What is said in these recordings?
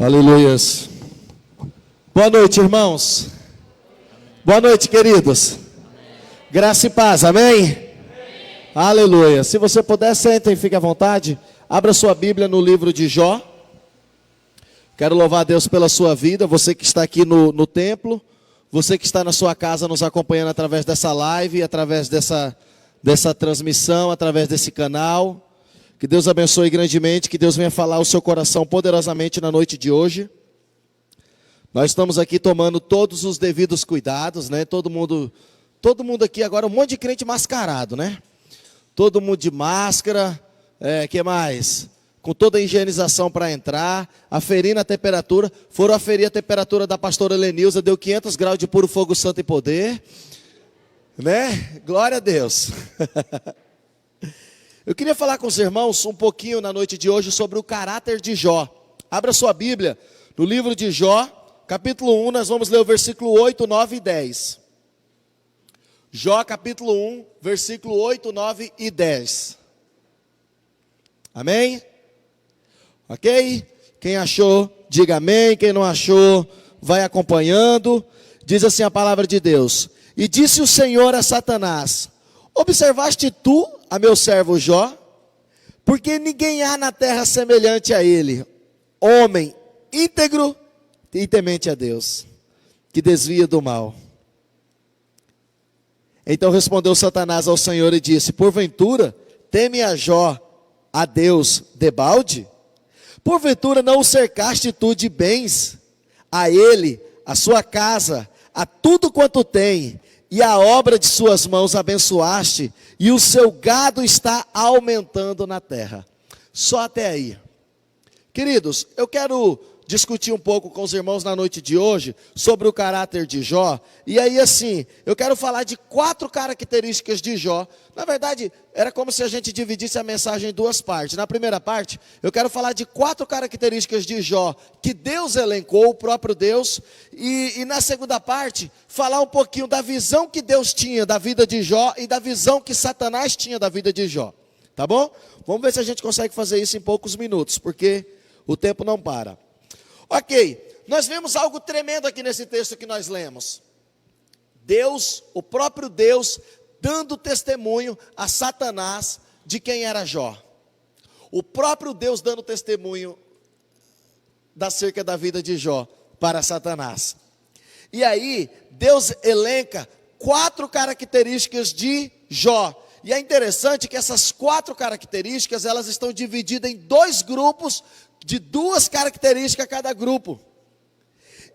Aleluias. Boa noite, irmãos. Boa noite, queridos. Graça e paz, amém? Aleluia. Se você puder, sentem, fique à vontade. Abra sua Bíblia no livro de Jó. Quero louvar a Deus pela sua vida. Você que está aqui no templo. Você que está na sua casa nos acompanhando através dessa live, através dessa transmissão, através desse canal. Que Deus abençoe grandemente, que Deus venha falar ao seu coração poderosamente na noite de hoje. Nós estamos aqui tomando todos os devidos cuidados, né? Todo mundo aqui agora, um monte de crente mascarado, né? Todo mundo de máscara, que mais? Com toda a higienização para entrar, aferindo a temperatura. Foram aferir a temperatura da pastora Lenilza, deu 500 graus de puro fogo santo e poder. Né? Glória a Deus. Eu queria falar com os irmãos um pouquinho na noite de hoje sobre o caráter de Jó. Abra sua Bíblia no livro de Jó, capítulo 1, nós vamos ler o versículo 8, 9 e 10. Jó, capítulo 1, versículo 8, 9 e 10. Amém? Ok? Quem achou, diga amém. Quem não achou, vai acompanhando. Diz assim a palavra de Deus. E disse o Senhor a Satanás: observaste tu a meu servo Jó? Porque ninguém há na terra semelhante a ele, homem íntegro e temente a Deus, que desvia do mal. Então respondeu Satanás ao Senhor e disse: porventura teme a Jó a Deus debalde? Porventura não o cercaste tu de bens, a ele, a sua casa, a tudo quanto tem, e a obra de suas mãos abençoaste, e o seu gado está aumentando na terra. Só até aí. Queridos, eu quero discutir um pouco com os irmãos na noite de hoje sobre o caráter de Jó. E aí assim, eu quero falar de 4 características de Jó. Na verdade, era como se a gente dividisse a mensagem em 2 partes. Na primeira parte, eu quero falar de 4 características de Jó que Deus elencou, o próprio Deus. E na segunda parte, falar um pouquinho da visão que Deus tinha da vida de Jó e da visão que Satanás tinha da vida de Jó. Tá bom? Vamos ver se a gente consegue fazer isso em poucos minutos, porque o tempo não para. Ok, nós vemos algo tremendo aqui nesse texto que nós lemos. Deus, o próprio Deus, dando testemunho a Satanás de quem era Jó. O próprio Deus dando testemunho acerca da vida de Jó para Satanás. E aí, Deus elenca 4 características de Jó. E é interessante que essas 4 características, elas estão divididas em 2 grupos, de 2 características cada grupo.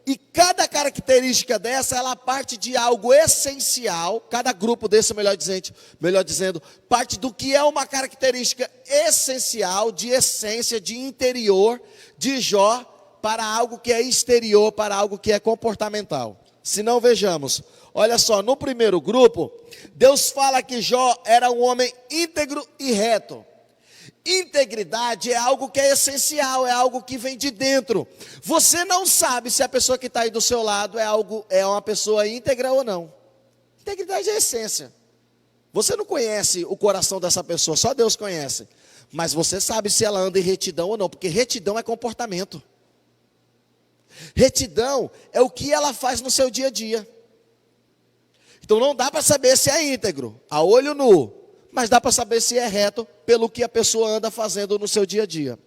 E cada característica dessa, ela parte de algo essencial. Cada grupo desse, melhor dizendo, parte do que é uma característica essencial, de essência, de interior de Jó, para algo que é exterior, para algo que é comportamental. Se não, vejamos. Olha só, no primeiro grupo, Deus fala que Jó era um homem íntegro e reto. Integridade é algo que é essencial, é algo que vem de dentro. Você não sabe se a pessoa que está aí do seu lado é uma pessoa íntegra ou não. Integridade é a essência. Você não conhece o coração dessa pessoa, só Deus conhece. Mas você sabe se ela anda em retidão ou não, porque retidão é comportamento. Retidão é o que ela faz no seu dia a dia. Então não dá para saber se é íntegro, a olho nu. Mas dá para saber se é reto pelo que a pessoa anda fazendo no seu dia a dia.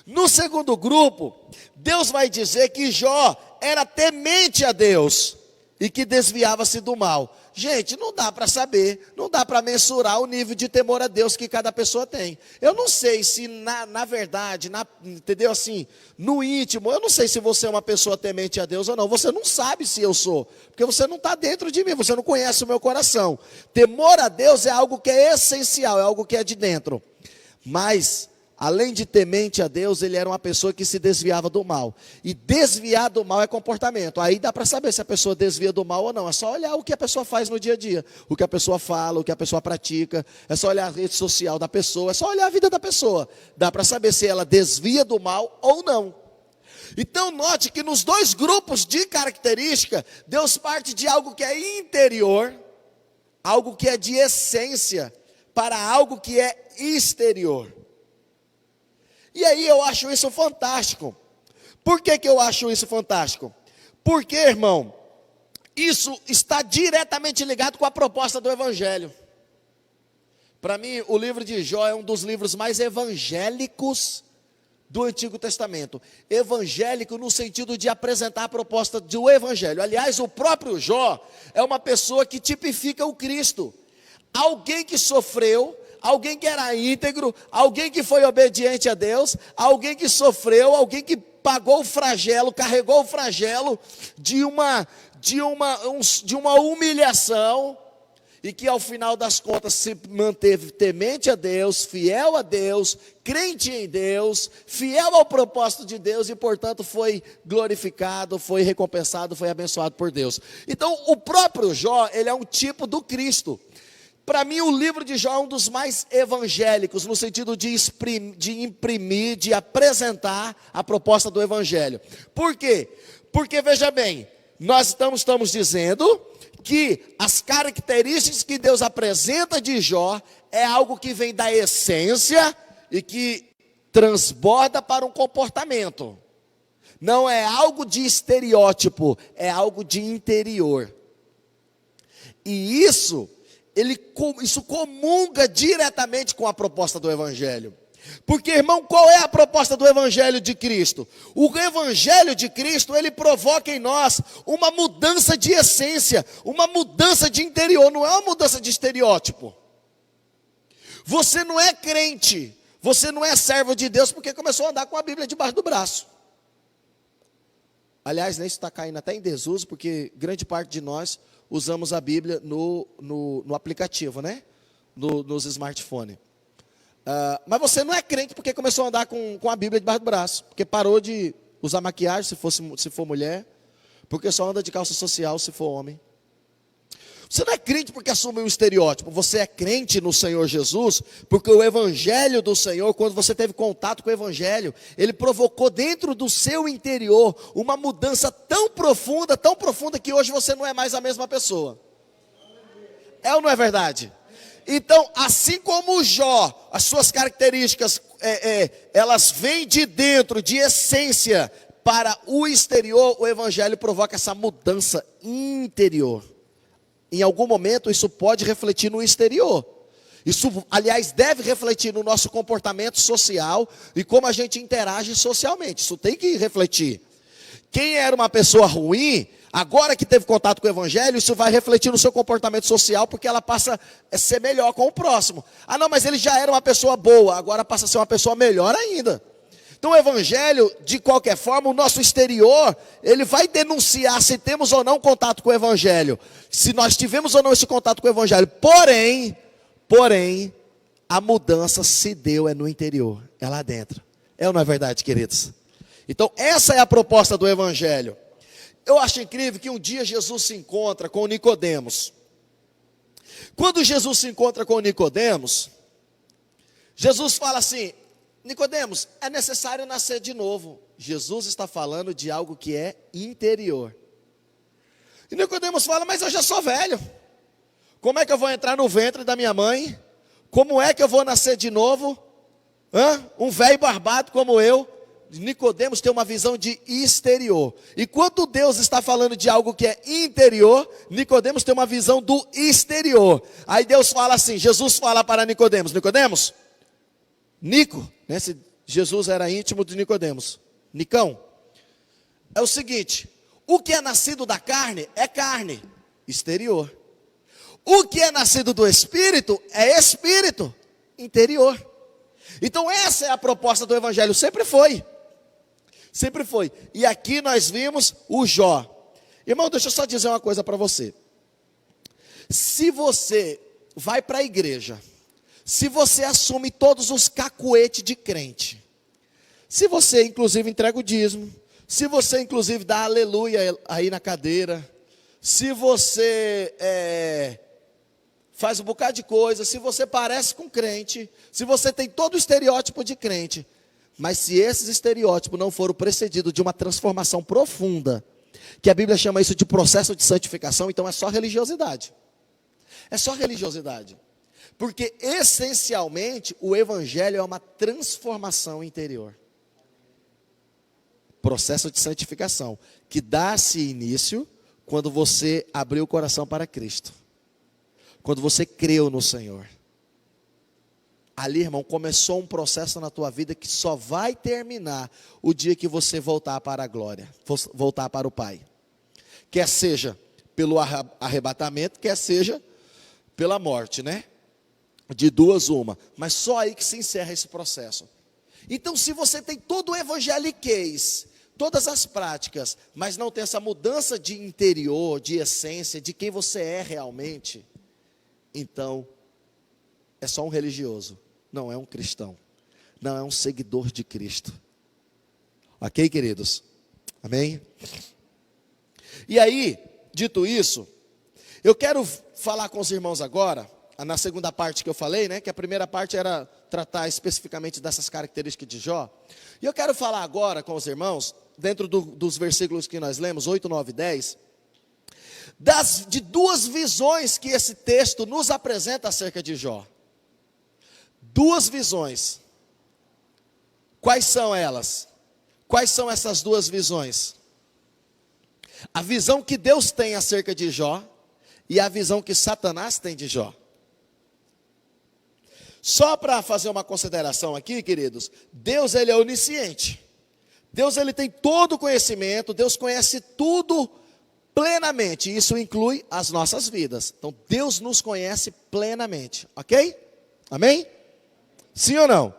No segundo grupo, Deus vai dizer que Jó era temente a Deus e que desviava-se do mal. Gente, não dá para saber, não dá para mensurar o nível de temor a Deus que cada pessoa tem. Eu não sei se na verdade, entendeu assim, no íntimo, eu não sei se você é uma pessoa temente a Deus ou não. Você não sabe se eu sou, porque você não está dentro de mim, você não conhece o meu coração. Temor a Deus é algo que é essencial, é algo que é de dentro. Mas, além de temente a Deus, ele era uma pessoa que se desviava do mal. E desviar do mal é comportamento. Aí dá para saber se a pessoa desvia do mal ou não. É só olhar o que a pessoa faz no dia a dia. O que a pessoa fala, o que a pessoa pratica. É só olhar a rede social da pessoa. É só olhar a vida da pessoa. Dá para saber se ela desvia do mal ou não. Então note que nos 2 grupos de característica, Deus parte de algo que é interior, algo que é de essência, para algo que é exterior. E aí eu acho isso fantástico, Por que eu acho isso fantástico? Porque, irmão, isso está diretamente ligado com a proposta do Evangelho. Para mim, o livro de Jó é um dos livros mais evangélicos do Antigo Testamento. Evangélico no sentido de apresentar a proposta do Evangelho. Aliás, o próprio Jó é uma pessoa que tipifica o Cristo. Alguém que sofreu, alguém que era íntegro, alguém que foi obediente a Deus, alguém que sofreu, alguém que pagou o flagelo, carregou o flagelo de uma humilhação, e que ao final das contas se manteve temente a Deus, fiel a Deus, crente em Deus, fiel ao propósito de Deus e portanto foi glorificado, foi recompensado, foi abençoado por Deus. Então o próprio Jó, ele é um tipo do Cristo. Para mim o livro de Jó é um dos mais evangélicos, no sentido de imprimir, de apresentar a proposta do Evangelho. Por quê? Porque veja bem, nós estamos dizendo que as características que Deus apresenta de Jó é algo que vem da essência e que transborda para um comportamento. Não é algo de estereótipo, é algo de interior. E isso comunga diretamente com a proposta do Evangelho. Porque, irmão, qual é a proposta do Evangelho de Cristo? O Evangelho de Cristo, ele provoca em nós uma mudança de essência, uma mudança de interior, não é uma mudança de estereótipo. Você não é crente, você não é servo de Deus porque começou a andar com a Bíblia debaixo do braço. Aliás, isso está caindo até em desuso, porque grande parte de nós usamos a Bíblia no aplicativo, né? Nos smartphones. Mas você não é crente porque começou a andar com a Bíblia debaixo do braço, porque parou de usar maquiagem se for mulher, porque só anda de calça social se for homem. Você não é crente porque assume um estereótipo, você é crente no Senhor Jesus, porque o Evangelho do Senhor, quando você teve contato com o Evangelho, ele provocou dentro do seu interior uma mudança tão profunda que hoje você não é mais a mesma pessoa. É ou não é verdade? Então, assim como o Jó, as suas características, elas vêm de dentro, de essência, para o exterior, o Evangelho provoca essa mudança interior. Em algum momento, isso pode refletir no exterior. Isso, aliás, deve refletir no nosso comportamento social e como a gente interage socialmente. Isso tem que refletir. Quem era uma pessoa ruim, agora que teve contato com o Evangelho, isso vai refletir no seu comportamento social, porque ela passa a ser melhor com o próximo. Ah não, mas ele já era uma pessoa boa, agora passa a ser uma pessoa melhor ainda. Então o Evangelho, de qualquer forma, o nosso exterior, ele vai denunciar se temos ou não contato com o Evangelho. Se nós tivemos ou não esse contato com o Evangelho. Porém, a mudança se deu no interior, é lá dentro. É ou não é verdade, queridos? Então essa é a proposta do Evangelho. Eu acho incrível que um dia Jesus se encontra com Nicodemos. Quando Jesus se encontra com Nicodemos, Jesus fala assim: Nicodemos, é necessário nascer de novo. Jesus está falando de algo que é interior. E Nicodemos fala: mas eu já sou velho. Como é que eu vou entrar no ventre da minha mãe? Como é que eu vou nascer de novo? Um velho barbado como eu. Nicodemos tem uma visão de exterior. E quando Deus está falando de algo que é interior, Nicodemos tem uma visão do exterior. Aí Deus fala assim, Jesus fala para Nicodemos: Nicodemos, Nico, né, se Jesus era íntimo de Nicodemos, Nicão, é o seguinte: o que é nascido da carne é carne, exterior. O que é nascido do Espírito é espírito, interior. Então essa é a proposta do Evangelho, sempre foi. Sempre foi. E aqui nós vimos o Jó. Irmão, deixa eu só dizer uma coisa para você. Se você vai para a igreja, se você assume todos os cacuetes de crente, se você inclusive entrega o dízimo, se você inclusive dá aleluia aí na cadeira, se você faz um bocado de coisa, se você parece com crente, se você tem todo o estereótipo de crente, mas se esses estereótipos não foram precedidos de uma transformação profunda, que a Bíblia chama isso de processo de santificação, então é só religiosidade. É só religiosidade. Porque essencialmente o Evangelho é uma transformação interior. Processo de santificação, que dá-se início quando você abriu o coração para Cristo. Quando você creu no Senhor. Ali, irmão, começou um processo na tua vida que só vai terminar o dia que você voltar para a glória, voltar para o Pai. Quer seja pelo arrebatamento, quer seja pela morte, né? De duas uma. Mas só aí que se encerra esse processo. Então, se você tem todo o evangeliquez, todas as práticas, mas não tem essa mudança de interior, de essência, de quem você é realmente, então, é só um religioso. Não é um cristão, não é um seguidor de Cristo. Ok, queridos? Amém? E aí, dito isso, eu quero falar com os irmãos agora, na segunda parte que eu falei, né? Que a primeira parte era tratar especificamente dessas características de Jó. E eu quero falar agora com os irmãos, dentro dos versículos que nós lemos, 8, 9 e 10, de duas visões que esse texto nos apresenta acerca de Jó. Duas visões. Quais são elas? Quais são essas duas visões? A visão que Deus tem acerca de Jó e a visão que Satanás tem de Jó. Só para fazer uma consideração aqui, queridos, Deus ele é onisciente. Deus ele tem todo o conhecimento, Deus conhece tudo plenamente. Isso inclui as nossas vidas. Então Deus nos conhece plenamente, ok? Amém? Sim ou não?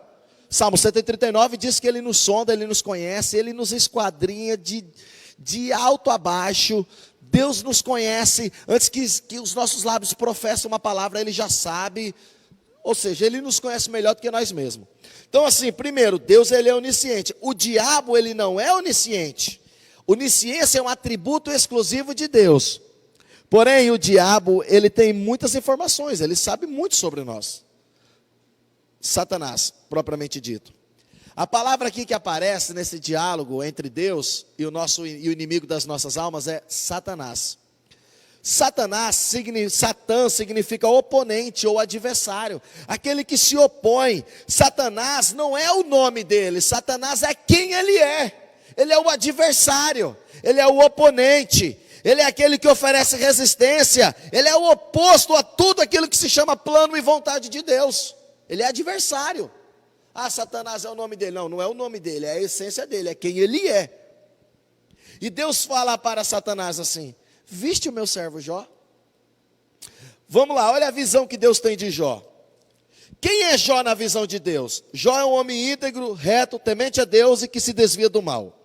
Salmo 139 diz que Ele nos sonda, Ele nos conhece, Ele nos esquadrinha de alto a baixo. Deus nos conhece, antes que os nossos lábios professem uma palavra, Ele já sabe. Ou seja, Ele nos conhece melhor do que nós mesmos. Então assim, primeiro, Deus ele é onisciente. O diabo ele não é onisciente. Onisciência é um atributo exclusivo de Deus. Porém, o diabo ele tem muitas informações, ele sabe muito sobre nós. Satanás, propriamente dito. A palavra aqui que aparece nesse diálogo entre Deus e o inimigo das nossas almas é Satanás. Satã significa oponente ou adversário, aquele que se opõe. Satanás não é o nome dele, Satanás é quem ele é. Ele é o adversário, ele é o oponente, ele é aquele que oferece resistência, ele é o oposto a tudo aquilo que se chama plano e vontade de Deus. Ele é adversário. Ah, Satanás é o nome dele. Não, não é o nome dele, é a essência dele, é quem ele é. E Deus fala para Satanás assim: viste o meu servo Jó? Vamos lá, olha a visão que Deus tem de Jó. Quem é Jó na visão de Deus? Jó é um homem íntegro, reto, temente a Deus e que se desvia do mal.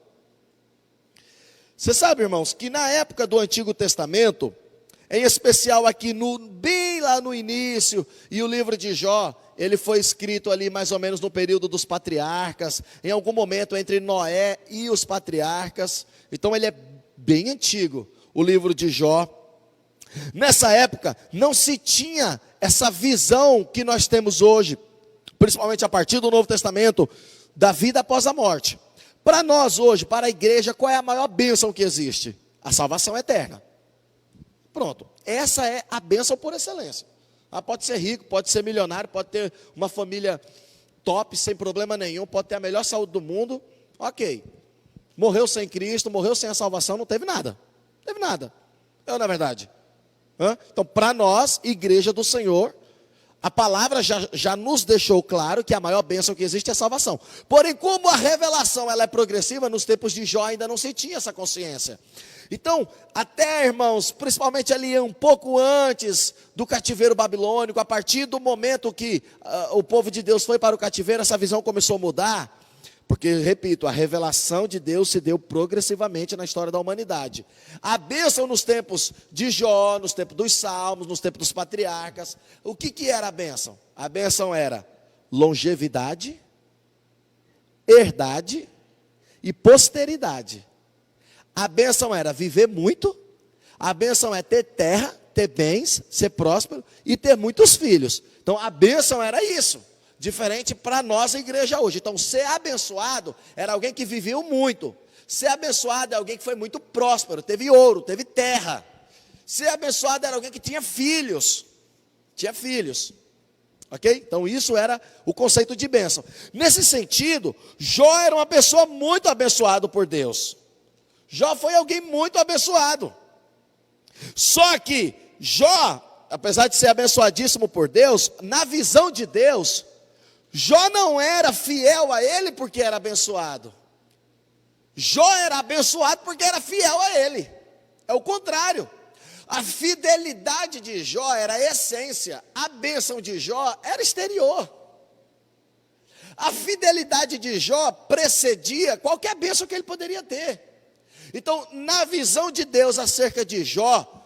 Você sabe, irmãos, que na época do Antigo Testamento, em especial aqui bem lá no início, e o livro de Jó, ele foi escrito ali mais ou menos no período dos patriarcas, em algum momento entre Noé e os patriarcas. Então ele é bem antigo, o livro de Jó. Nessa época não se tinha essa visão que nós temos hoje, principalmente a partir do Novo Testamento, da vida após a morte. Para nós hoje, para a igreja, qual é a maior bênção que existe? A salvação eterna. Pronto, essa é a bênção por excelência. Pode ser rico, pode ser milionário, pode ter uma família top, sem problema nenhum, pode ter a melhor saúde do mundo, ok. Morreu sem Cristo, morreu sem a salvação, não teve nada. Não teve nada. Não é verdade? Então, para nós, igreja do Senhor, a palavra já nos deixou claro que a maior bênção que existe é a salvação. Porém, como a revelação ela é progressiva, nos tempos de Jó ainda não se tinha essa consciência. Então, até, irmãos, principalmente ali um pouco antes do cativeiro babilônico, a partir do momento que o povo de Deus foi para o cativeiro, essa visão começou a mudar. Porque, repito, a revelação de Deus se deu progressivamente na história da humanidade. A bênção nos tempos de Jó, nos tempos dos Salmos, nos tempos dos patriarcas. O que era a bênção? A bênção era longevidade, herdade e posteridade. A bênção era viver muito, a bênção é ter terra, ter bens, ser próspero e ter muitos filhos. Então a bênção era isso. Diferente para nós a igreja hoje. Então ser abençoado era alguém que viveu muito. Ser abençoado é alguém que foi muito próspero, teve ouro, teve terra. Ser abençoado era alguém que tinha filhos. Tinha filhos. Ok? Então isso era o conceito de bênção. Nesse sentido, Jó era uma pessoa muito abençoada por Deus. Jó foi alguém muito abençoado. Só que Jó, apesar de ser abençoadíssimo por Deus, na visão de Deus, Jó não era fiel a ele porque era abençoado. Jó era abençoado porque era fiel a ele. É o contrário. A fidelidade de Jó era a essência, a bênção de Jó era exterior. A fidelidade de Jó precedia qualquer bênção que ele poderia ter. Então, na visão de Deus acerca de Jó,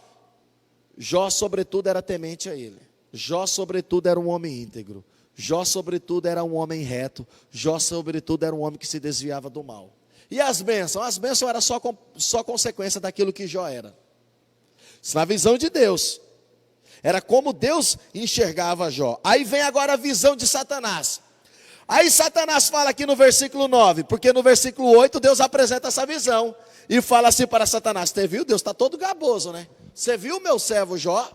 Jó sobretudo era temente a ele. Jó sobretudo era um homem íntegro. Jó sobretudo era um homem reto. Jó sobretudo era um homem que se desviava do mal. E as bênçãos? As bênçãos eram só consequência daquilo que Jó era. Isso na visão de Deus. Era como Deus enxergava Jó. Aí vem agora a visão de Satanás. Aí Satanás fala aqui no versículo 9, porque no versículo 8 Deus apresenta essa visão. E fala assim para Satanás: você viu? Deus está todo gaboso, né? Você viu o meu servo Jó?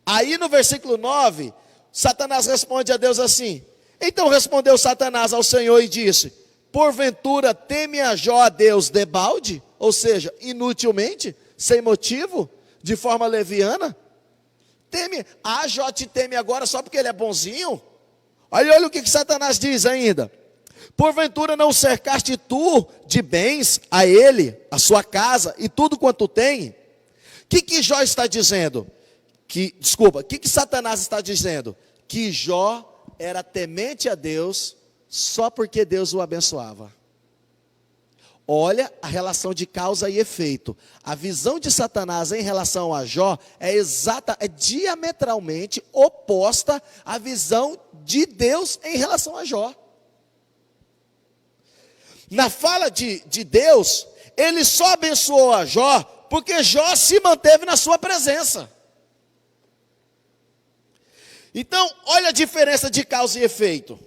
Aí no versículo 9, Satanás responde a Deus assim: então respondeu Satanás ao Senhor e disse: porventura teme a Jó a Deus debalde? Ou seja, inutilmente, sem motivo, de forma leviana? Teme, Jó te teme agora só porque ele é bonzinho? Olha o que Satanás diz ainda: porventura não cercaste tu de bens a ele, a sua casa e tudo quanto tem? O que Jó está dizendo? Que Satanás está dizendo? Que Jó era temente a Deus só porque Deus o abençoava. Olha a relação de causa e efeito. A visão de Satanás em relação a Jó é diametralmente oposta à visão de Deus em relação a Jó. Na fala de Deus, ele só abençoou a Jó porque Jó se manteve na sua presença. Então, olha a diferença de causa e efeito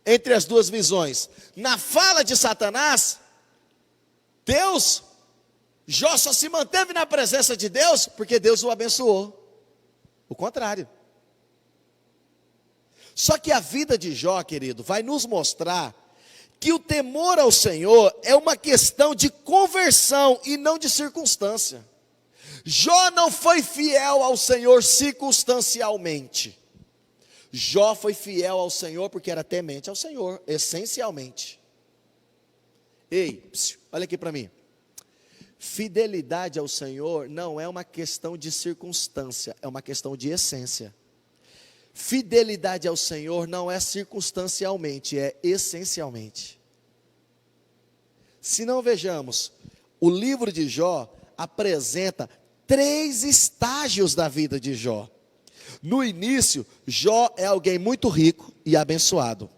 entre as duas visões. Na fala de Satanás, Jó só se manteve na presença de Deus porque Deus o abençoou. O contrário. Só que a vida de Jó, querido, vai nos mostrar que o temor ao Senhor é uma questão de conversão e não de circunstância. Jó não foi fiel ao Senhor circunstancialmente. Jó foi fiel ao Senhor porque era temente ao Senhor, essencialmente. Ei, olha aqui para mim. Fidelidade ao Senhor não é uma questão de circunstância, é uma questão de essência. Fidelidade ao Senhor não é circunstancialmente, é essencialmente. Se não vejamos, o livro de Jó apresenta 3 estágios da vida de Jó. No início, Jó é alguém muito rico e abençoado.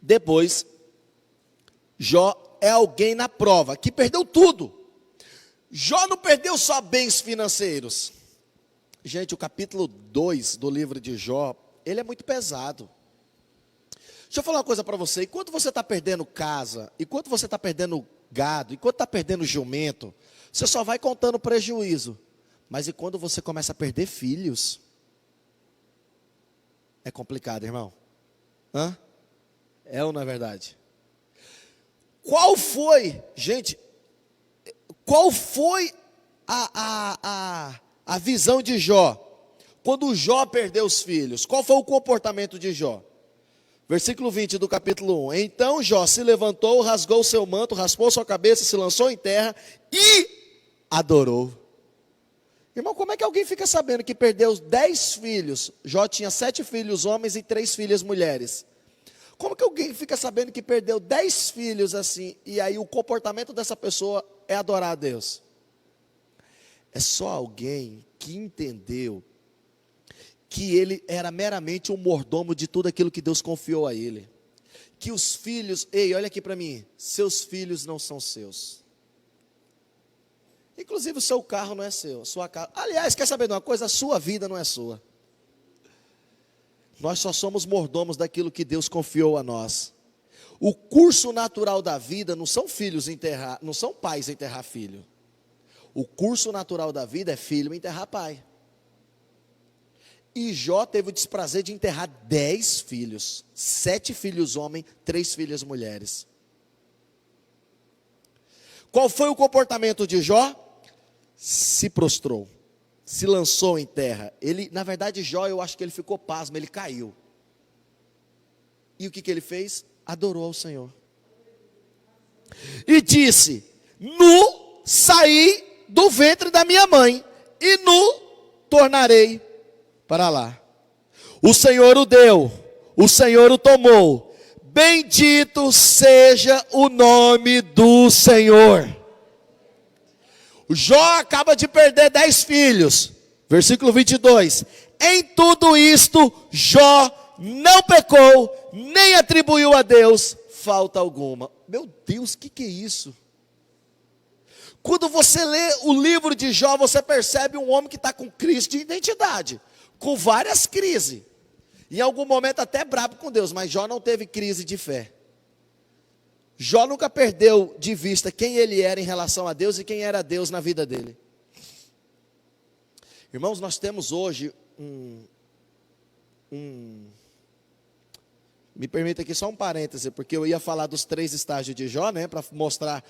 Depois, Jó é alguém na prova, que perdeu tudo. Jó não perdeu só bens financeiros. Gente, o capítulo 2 do livro de Jó, ele é muito pesado. Deixa eu falar uma coisa para você. Enquanto você está perdendo casa, enquanto você está perdendo gado, enquanto está perdendo jumento, você só vai contando prejuízo. Mas e quando você começa a perder filhos? É complicado, irmão. Hã? É ou não é verdade? Qual foi, gente, qual foi a visão de Jó? Quando Jó perdeu os filhos, qual foi o comportamento de Jó? Versículo 20 do capítulo 1. Então Jó se levantou, rasgou seu manto, raspou sua cabeça, se lançou em terra e adorou. Irmão, como é que alguém fica sabendo que perdeu 10 filhos? Jó tinha 7 filhos homens e 3 filhas mulheres. Como que alguém fica sabendo que perdeu 10 filhos assim, e aí o comportamento dessa pessoa é adorar a Deus? É só alguém que entendeu que ele era meramente um mordomo de tudo aquilo que Deus confiou a ele. Que os filhos, ei, olha aqui para mim, seus filhos não são seus. Inclusive o seu carro não é seu, sua casa. Aliás, quer saber de uma coisa? A sua vida não é sua. Nós só somos mordomos daquilo que Deus confiou a nós. O curso natural da vida não são filhos enterrar, não são pais enterrar filho. O curso natural da vida é filho enterrar pai. E Jó teve o desprazer de enterrar 10 filhos. 7 filhos homens, 3 filhas mulheres. Qual foi o comportamento de Jó? Se prostrou. Se lançou em terra. Ele, na verdade, Jó, eu acho que ele ficou pasmo, ele caiu. E o que ele fez? Adorou ao Senhor. E disse: nu saí do ventre da minha mãe, e nu tornarei para lá. O Senhor o deu, o Senhor o tomou. Bendito seja o nome do Senhor. Jó acaba de perder 10 filhos. Versículo 22. Em tudo isto, Jó não pecou, nem atribuiu a Deus falta alguma. Meu Deus, o que é isso? Quando você lê o livro de Jó, você percebe um homem que está com crise de identidade, com várias crises. Em algum momento até brabo com Deus, mas Jó não teve crise de fé. Jó nunca perdeu de vista quem ele era em relação a Deus e quem era Deus na vida dele. Irmãos, nós temos hoje me permita aqui só um parêntese, porque eu ia falar dos 3 estágios de Jó, né, para mostrar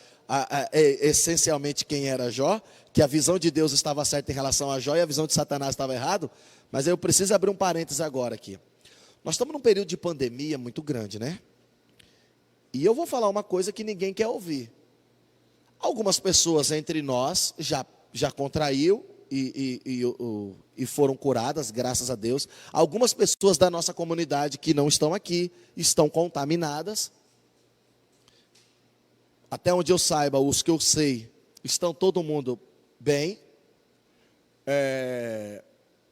essencialmente quem era Jó, que a visão de Deus estava certa em relação a Jó e a visão de Satanás estava errado, mas eu preciso abrir um parêntese agora aqui. Nós estamos num período de pandemia muito grande, né? E eu vou falar uma coisa que ninguém quer ouvir. Algumas pessoas entre nós já contraiu e foram curadas, graças a Deus. Algumas pessoas da nossa comunidade que não estão aqui, estão contaminadas. Até onde eu saiba, os que eu sei, estão todo mundo bem.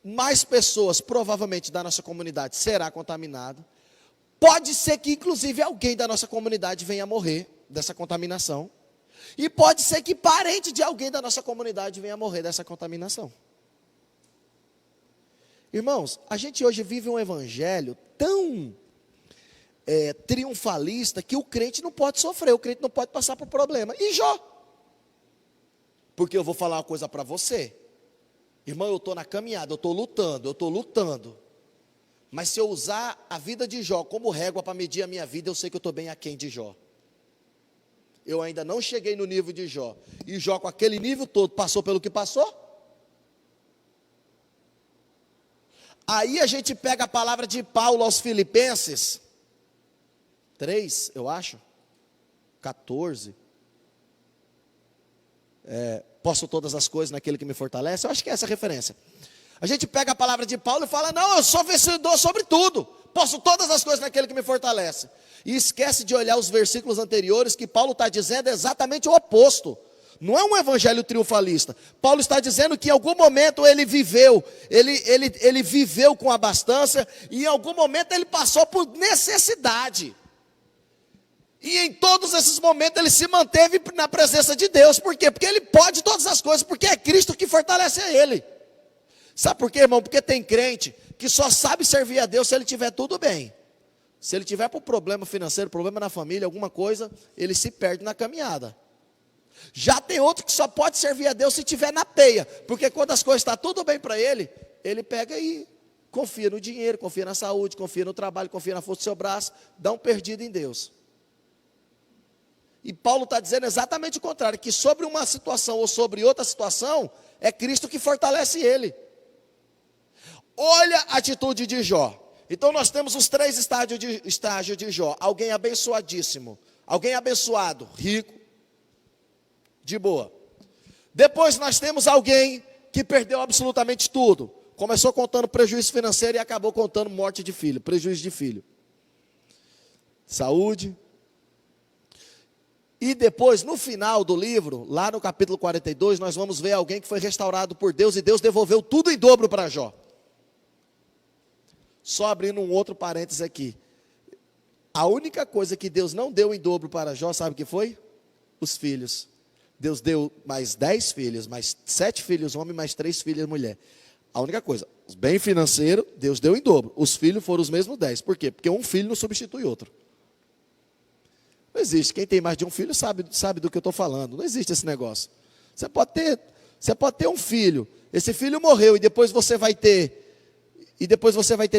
Mais pessoas, provavelmente, da nossa comunidade será contaminado. Pode ser que, inclusive, alguém da nossa comunidade venha a morrer dessa contaminação. E pode ser que parente de alguém da nossa comunidade venha a morrer dessa contaminação. Irmãos, a gente hoje vive um evangelho tão triunfalista que o crente não pode sofrer, o crente não pode passar por problema. E Jó? Porque eu vou falar uma coisa para você. Irmão, eu estou na caminhada, eu estou lutando. Mas se eu usar a vida de Jó como régua para medir a minha vida, eu sei que eu estou bem aquém de Jó. Eu ainda não cheguei no nível de Jó. E Jó, com aquele nível todo, passou pelo que passou? Aí a gente pega a palavra de Paulo aos Filipenses 3, eu acho, 14. Posso todas as coisas naquele que me fortalece. Eu acho que é essa a referência. A gente pega a palavra de Paulo e fala: não, eu sou vencedor sobre tudo, posso todas as coisas naquele que me fortalece. E esquece de olhar os versículos anteriores, que Paulo está dizendo exatamente o oposto. Não é um evangelho triunfalista. Paulo está dizendo que em algum momento ele viveu com abastança, e em algum momento ele passou por necessidade. E em todos esses momentos ele se manteve na presença de Deus. Por quê? Porque ele pode todas as coisas, porque é Cristo que fortalece a ele. Sabe por quê, irmão? Porque tem crente que só sabe servir a Deus se ele tiver tudo bem. Se ele tiver por problema financeiro, problema na família, alguma coisa, ele se perde na caminhada. Já tem outro que só pode servir a Deus se tiver na peia, porque quando as coisas estão tudo bem para ele, ele pega e confia no dinheiro, confia na saúde, confia no trabalho, confia na força do seu braço, dá um perdido em Deus. E Paulo está dizendo exatamente o contrário, que sobre uma situação ou sobre outra situação, é Cristo que fortalece ele. Olha a atitude de Jó. Então nós temos os 3 estágios de Jó. Alguém abençoadíssimo, alguém abençoado, rico, de boa. Depois nós temos alguém que perdeu absolutamente tudo. Começou contando prejuízo financeiro e acabou contando morte de filho, prejuízo de filho. Saúde. E depois, no final do livro, lá no capítulo 42, nós vamos ver alguém que foi restaurado por Deus e Deus devolveu tudo em dobro para Jó. Só abrindo um outro parênteses aqui. A única coisa que Deus não deu em dobro para Jó, sabe o que foi? Os filhos. Deus deu mais 10 filhos, mais 7 filhos homem, mais 3 filhas mulher. A única coisa, os bem financeiro, Deus deu em dobro. Os filhos foram os mesmos 10. Por quê? Porque um filho não substitui outro. Não existe. Quem tem mais de um filho sabe do que eu estou falando. Não existe esse negócio. Você pode ter Você pode ter um filho, esse filho morreu e depois você vai ter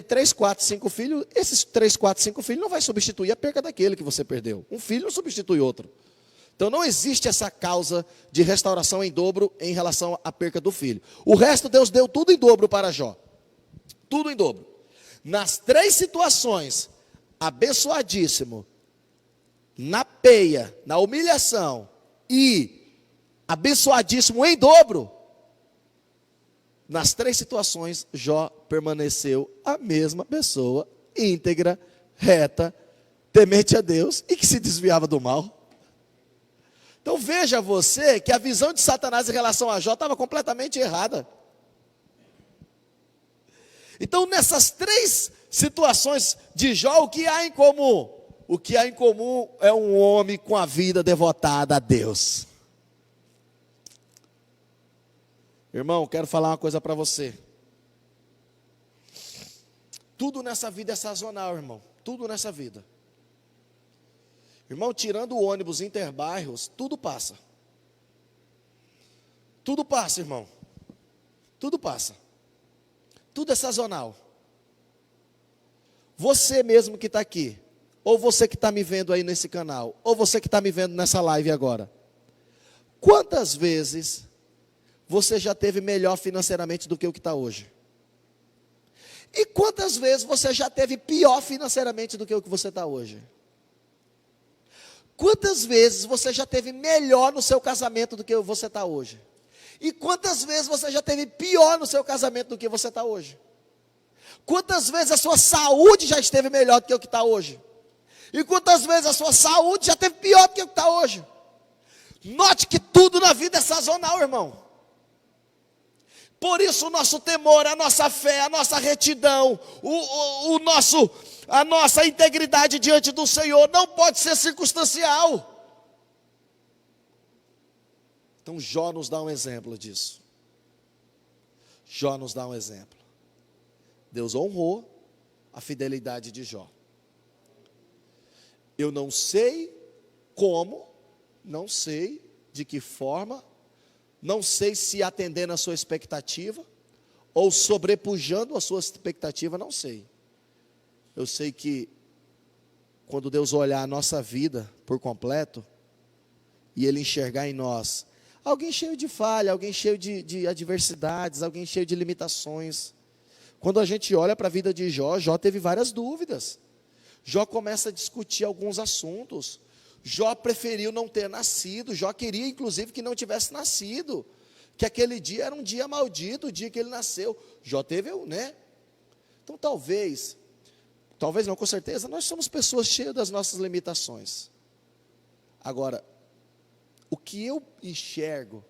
3, 4, 5 filhos. Esses 3, 4, 5 filhos não vai substituir a perca daquele que você perdeu. Um filho não substitui outro. Então não existe essa causa de restauração em dobro em relação à perca do filho. O resto Deus deu tudo em dobro para Jó. Tudo em dobro. Nas 3 situações, abençoadíssimo, na peia, na humilhação e abençoadíssimo em dobro, nas 3 situações, Jó permaneceu a mesma pessoa, íntegra, reta, temente a Deus e que se desviava do mal. Então veja você que a visão de Satanás em relação a Jó estava completamente errada. Então nessas 3 situações de Jó, o que há em comum? O que há em comum é um homem com a vida devotada a Deus. Irmão, quero falar uma coisa para você. Tudo nessa vida é sazonal, irmão. Tudo nessa vida. Irmão, tirando o ônibus interbairros, tudo passa. Tudo passa, irmão. Tudo passa. Tudo é sazonal. Você mesmo que está aqui, ou você que está me vendo aí nesse canal, ou você que está me vendo nessa live agora. Quantas vezes você já teve melhor financeiramente do que o que está hoje? E quantas vezes você já teve pior financeiramente do que o que você está hoje? Quantas vezes você já teve melhor no seu casamento do que você está hoje? E quantas vezes você já teve pior no seu casamento do que você está hoje? Quantas vezes a sua saúde já esteve melhor do que o que está hoje? E quantas vezes a sua saúde já teve pior do que o que está hoje? Note que tudo na vida é sazonal, irmão. Por isso o nosso temor, a nossa fé, a nossa retidão, a nossa integridade diante do Senhor não pode ser circunstancial. Então Jó nos dá um exemplo disso. Jó nos dá um exemplo. Deus honrou a fidelidade de Jó. Eu não sei como, não sei de que forma, não sei se atendendo a sua expectativa ou sobrepujando a sua expectativa, não sei. Eu sei que quando Deus olhar a nossa vida por completo e Ele enxergar em nós alguém cheio de falha, alguém cheio de adversidades, alguém cheio de limitações. Quando a gente olha para a vida de Jó, Jó teve várias dúvidas. Jó começa a discutir alguns assuntos. Jó preferiu não ter nascido. Jó queria inclusive que não tivesse nascido, que aquele dia era um dia maldito, o dia que ele nasceu. Jó teve, né? Então talvez não, com certeza, nós somos pessoas cheias das nossas limitações. Agora, o que eu enxergo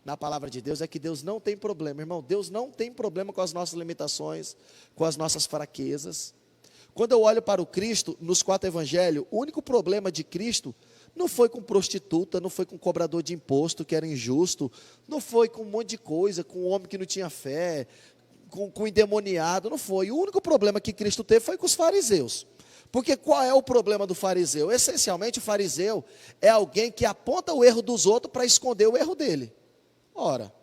na palavra de Deus é que Deus não tem problema, irmão. Deus não tem problema com as nossas limitações, com as nossas fraquezas. Quando eu olho para o Cristo, nos 4 evangelhos, o único problema de Cristo não foi com prostituta, não foi com cobrador de imposto que era injusto, não foi com um monte de coisa, com um homem que não tinha fé, com endemoniado, não foi. O único problema que Cristo teve foi com os fariseus. Porque qual é o problema do fariseu? Essencialmente o fariseu é alguém que aponta o erro dos outros para esconder o erro dele. Ora,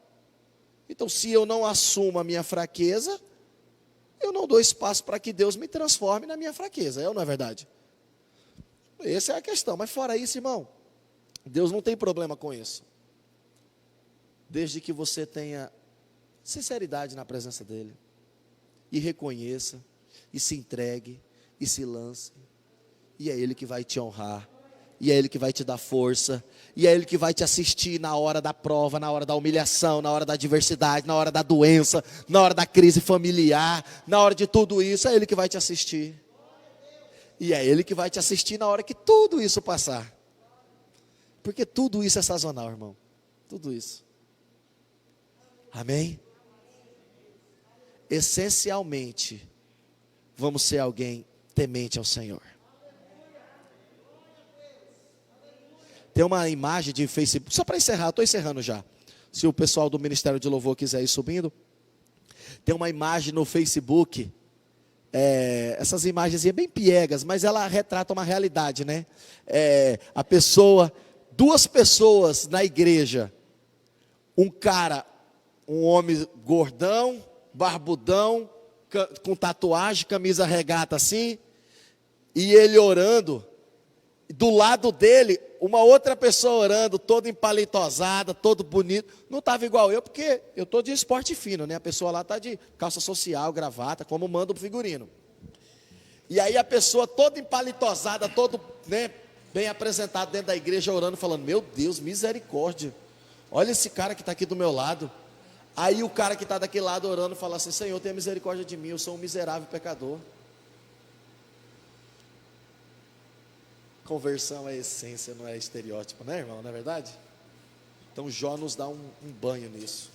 então se eu não assumo a minha fraqueza, eu não dou espaço para que Deus me transforme na minha fraqueza, é ou não é verdade? Essa é a questão, mas fora isso, irmão, Deus não tem problema com isso. Desde que você tenha sinceridade na presença dEle, e reconheça, e se entregue, e se lance, e é Ele que vai te honrar, e é Ele que vai te dar força, e é Ele que vai te assistir na hora da prova, na hora da humilhação, na hora da adversidade, na hora da doença, na hora da crise familiar, na hora de tudo isso, é Ele que vai te assistir. E é Ele que vai te assistir na hora que tudo isso passar. Porque tudo isso é sazonal, irmão. Tudo isso. Amém? Essencialmente, vamos ser alguém temente ao Senhor. Tem uma imagem de Facebook, só para encerrar, estou encerrando já. Se o pessoal do Ministério de Louvor quiser ir subindo. Tem uma imagem no Facebook, essas imagens bem piegas, mas ela retrata uma realidade, né? Duas pessoas na igreja, um homem gordão, barbudão, com tatuagem, camisa regata assim, e ele orando, do lado dele, uma outra pessoa orando, toda empalitosada, todo bonito. Não estava igual eu, porque eu estou de esporte fino, né? A pessoa lá está de calça social, gravata, como manda o figurino. E aí a pessoa toda empalitosada, todo, né, bem apresentado dentro da igreja, orando, falando, meu Deus, misericórdia. Olha esse cara que está aqui do meu lado. Aí o cara que está daquele lado orando, fala assim, Senhor, tenha misericórdia de mim, eu sou um miserável pecador. Conversão é essência, não é estereótipo, né, irmão? Não é verdade? Então Jó nos dá um banho nisso.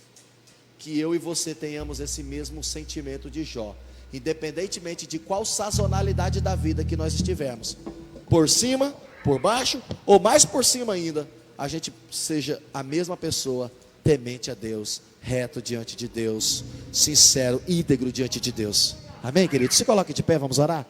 Que eu e você tenhamos esse mesmo sentimento de Jó, independentemente de qual sazonalidade da vida que nós estivermos, por cima, por baixo, ou mais por cima ainda, a gente seja a mesma pessoa, temente a Deus, reto diante de Deus, sincero, íntegro diante de Deus. Amém, querido? Se coloque de pé, vamos orar?